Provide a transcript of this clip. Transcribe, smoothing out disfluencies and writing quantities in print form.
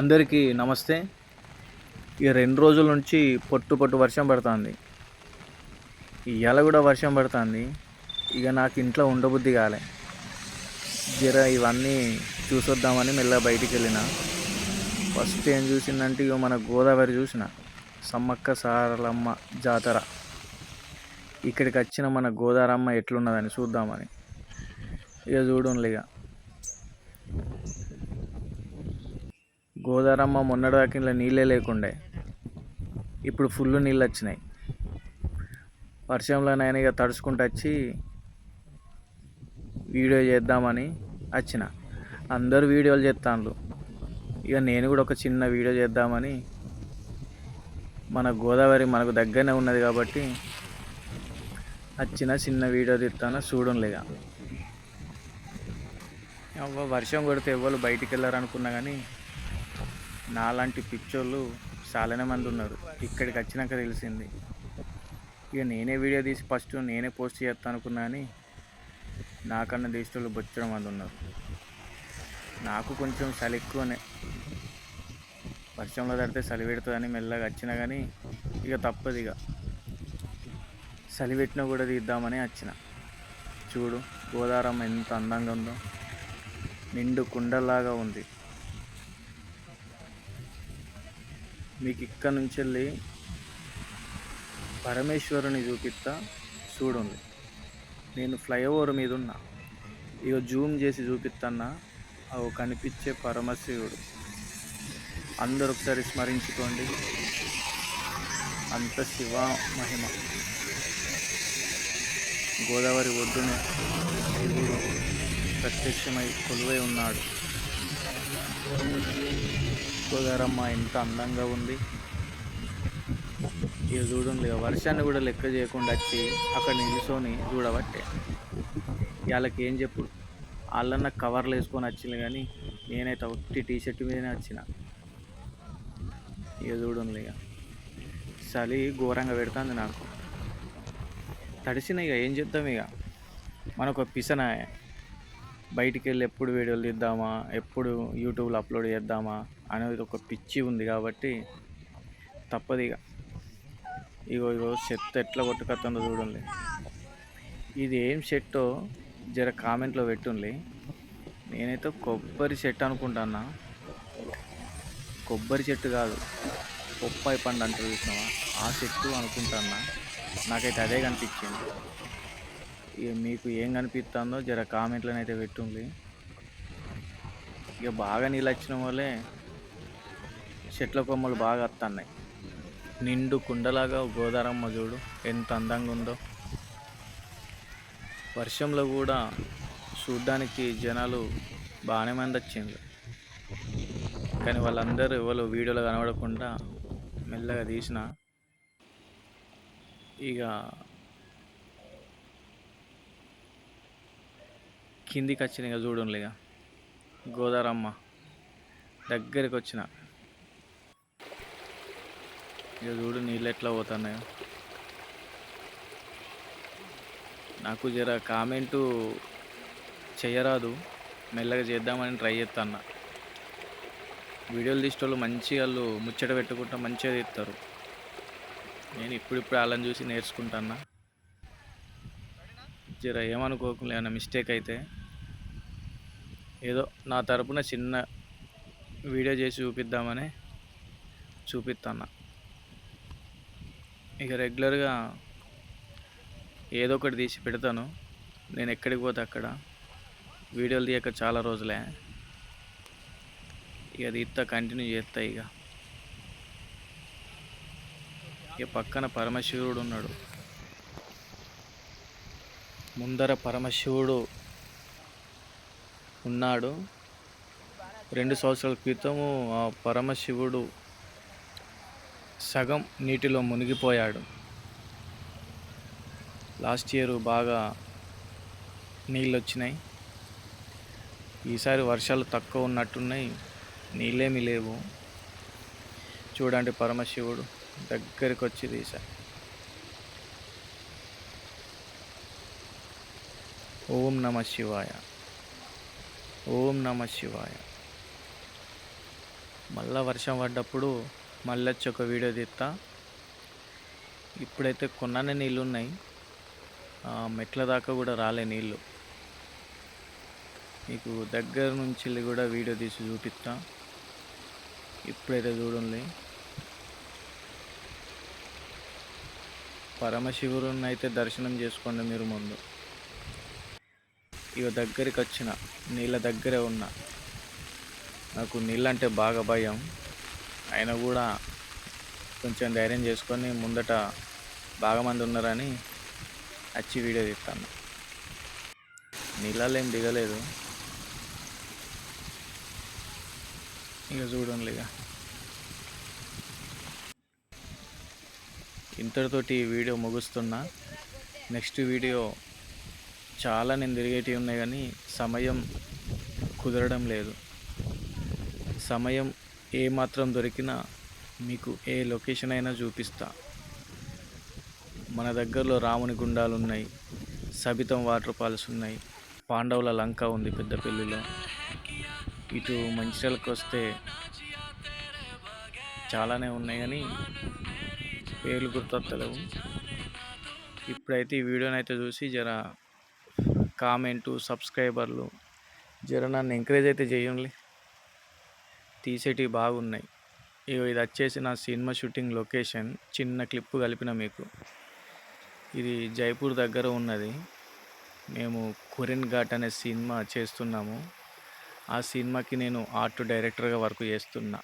అందరికీ నమస్తే. ఈ 2 రోజుల నుంచి పొట్టు పొట్టు వర్షం పడుతుంది. ఇవాళ కూడా వర్షం పడుతుంది. ఇక నాకు ఇంట్లో ఉండబుద్ధి కాలే. ఇవన్నీ చూసొద్దామని మెల్లగా బయటికి వెళ్ళిన. ఫస్ట్ ఏం చూసిందంటే ఇక మన గోదావరి చూసిన. సమ్మక్క సారలమ్మ జాతర. ఇక్కడికి వచ్చిన మన గోదారమ్మ ఎట్లున్నదని చూద్దామని. ఇక చూడండి ఇక గోదారమ్మ మొన్నటిదాకా ఇలా నీళ్ళే లేకుండే. ఇప్పుడు ఫుల్ నీళ్ళు వచ్చినాయి. వర్షంలోనైనా ఇక తడుచుకుంటూ వచ్చి వీడియో చేద్దామని వచ్చిన. అందరూ వీడియోలు చేస్తాను. ఇక నేను కూడా ఒక చిన్న వీడియో చేద్దామని, మన గోదావరి మనకు దగ్గరనే ఉన్నది కాబట్టి వచ్చిన చిన్న వీడియో తీస్తాను. చూడండిగా. వర్షం కొడితే ఎవరు బయటికి వెళ్ళారనుకున్నా కానీ నాలాంటి పిచ్చోళ్ళు చాలానే మంది ఉన్నారు. ఇక్కడికి వచ్చినాక తెలిసింది. ఇక నేనే వీడియో తీసి ఫస్ట్ నేనే పోస్ట్ చేస్తాను అనుకున్నా కానీ నాకన్నా తీసేటోళ్ళు బొచ్చడం మంది ఉన్నారు. నాకు కొంచెం చలి ఎక్కువనే. వర్షంలో తడితే చలి పెడుతుందని మెల్లగా వచ్చినా కానీ ఇక తప్పదు. ఇక చలి పెట్టినా కూడా తీద్దామని వచ్చిన. చూడు గోదావరమ్మ ఎంత అందంగా ఉందో. నిండు కుండలాగా ఉంది. మీకు ఇక్కడ నుంచి వెళ్ళి పరమేశ్వరుని చూపిస్తా. చూడండి. నేను ఫ్లైఓవర్ మీద ఉన్నా. ఇక జూమ్ చేసి చూపిస్తున్నా. అవి కనిపించే పరమశివుడు. అందరూ ఒకసారి స్మరించుకోండి. అంత శివ మహిమ. గోదావరి ఒడ్డున శివుడు ప్రత్యక్షమై కొలువై ఉన్నాడు. గోదావరమ్మ ఎంత అందంగా ఉంది. ఇక చూడండి. వర్షాన్ని కూడా లెక్క చేయకుండా వచ్చి అక్కడ నిలుసొని చూడబట్టే. వాళ్ళకి ఏం చెప్పుడు. వాళ్ళన్న కవర్లు వేసుకొని వచ్చింది కానీ నేనైతే ఒట్టి టీషర్ట్ మీదనే వచ్చిన. ఇక చూడండి. ఇక చలి ఘోరంగా పెడుతుంది నాకు. తడిసిన ఇక ఏం చేద్దాం. ఇక మనకు పిసన బయటికి వెళ్ళి ఎప్పుడు వీడియోలు తీద్దామా, ఎప్పుడు యూట్యూబ్లో అప్లోడ్ చేద్దామా అనేది ఒక పిచ్చి ఉంది కాబట్టి తప్పదు. ఇగో చెత్త ఎట్లా కొట్టుకొస్తుందో చూడండి. ఇది ఏం చెట్టో జర కామెంట్లో పెట్టుండి. నేనైతే కొబ్బరి చెట్టు అనుకుంటున్నా. కొబ్బరి చెట్టు కాదు, బొప్పాయి పండు అంటారు చూసినావా, ఆ చెట్టు అనుకుంటున్నా. నాకైతే అదే కనిపించింది. ఇక మీకు ఏం కనిపిస్తుందో జర కామెంట్లోనైతే పెట్టుండి. ఇక బాగా నీళ్ళు వచ్చిన వల్లే చెట్ల కొమ్మలు బాగా వస్తున్నాయి. నిండు కుండలాగా గోదావరమ్మ చూడు ఎంత అందంగా ఉందో. వర్షంలో కూడా చూడ్డానికి జనాలు బాగానే మంది వచ్చిండ్రు. కానీ వాళ్ళందరూ ఎవరు వీడియోలో కనబడకుండా మెల్లగా తీసిన. ఇక కిందికి వచ్చిన. ఇక చూడండి. ఇక గోదావరమ్మ దగ్గరికి వచ్చిన. ఇక చూడు నీళ్ళు ఎట్లా పోతున్నాయో. నాకు జర కామెంటు చేయరాదు. మెల్లగా చేద్దామని ట్రై చేస్తాను. వీడియోలు తీసేటోళ్ళు మంచిగా వాళ్ళు ముచ్చట పెట్టుకుంటా మంచిగా తీస్తారు. నేను ఇప్పుడిప్పుడు వాళ్ళని చూసి నేర్చుకుంటున్నా. జర ఏమనుకోకుండా ఏమైనా మిస్టేక్ అయితే ఏదో నా తరపున చిన్న వీడియో చేసి చూపిద్దామని చూపిస్తున్నా. ఇక రెగ్యులర్గా ఏదో ఒకటి తీసి పెడతాను. నేను ఎక్కడికి పోతే అక్కడ వీడియోలు తీయక చాలా రోజులే. ఇక తీస్తా, కంటిన్యూ చేస్తా. ఇక పక్కన పరమశివుడు ఉన్నాడు. ముందర పరమశివుడు ఉన్నాడు. 2 సంవత్సరాల క్రితము ఆ పరమశివుడు సగం నీటిలో మునిగిపోయాడు. లాస్ట్ ఇయర్ బాగా నీళ్ళు వచ్చినాయి. ఈసారి వర్షాలు తక్కువ ఉన్నట్టున్నాయి. నీళ్ళేమీ లేవు. చూడండి పరమశివుడు దగ్గరికి వచ్చి తీసా. ఓం నమ శివాయ, ఓం నమ శివాయ. మళ్ళా వర్షం పడ్డప్పుడు మళ్ళీ వచ్చి ఒక వీడియో తీస్తా. ఇప్పుడైతే కొన్నానే నీళ్ళు ఉన్నాయి, మెట్ల దాకా కూడా రాలే నీళ్ళు. మీకు దగ్గర నుంచి కూడా వీడియో తీసి చూపిస్తా. ఇప్పుడైతే చూడండి, పరమశివుని అయితే దర్శనం చేసుకోండి మీరు ముందు. ఇక దగ్గరికి వచ్చిన నీళ్ళ దగ్గరే ఉన్నా. నాకు నీళ్ళంటే బాగా భయం, అయినా కూడా కొంచెం ధైర్యం చేసుకొని ముందట బాగా మంది ఉన్నారని వచ్చి వీడియో తీస్తాను. నీళ్ళలో ఏం దిగలేదు. ఇక చూడండి, ఇక ఇంతటితోటి ఈ వీడియో ముగుస్తున్నా. నెక్స్ట్ వీడియో చాలా నేను తిరిగేటివి ఉన్నాయి కానీ సమయం కుదరడం లేదు. సమయం ఏమాత్రం దొరికినా మీకు ఏ లొకేషన్ అయినా చూపిస్తా. మన దగ్గరలో రాముని గుండాలు ఉన్నాయి, సబితం వాటర్ ఫాల్స్ ఉన్నాయి, పాండవుల లంక ఉంది పెద్దపల్లిలో. ఇటు మంచిర్యాలకు వస్తే చాలానే ఉన్నాయి కానీ పేర్లు గుర్తొస్తలేవు. ఇప్పుడైతే ఈ వీడియోని అయితే చూసి జర కామెంటు, సబ్స్క్రైబర్లు జర నన్ను ఎంకరేజ్ అయితే చేయండి. తీసేటివి బాగున్నాయి. ఇది వచ్చేసి నా సినిమా షూటింగ్ లొకేషన్. చిన్న క్లిప్పు కలిపిన మీకు. ఇది జైపూర్ దగ్గర ఉన్నది. మేము కొరిన్ ఘాట్ అనే సినిమా చేస్తున్నాము. ఆ సినిమాకి నేను ఆర్ట్ డైరెక్టర్గా వర్క్ చేస్తున్నా.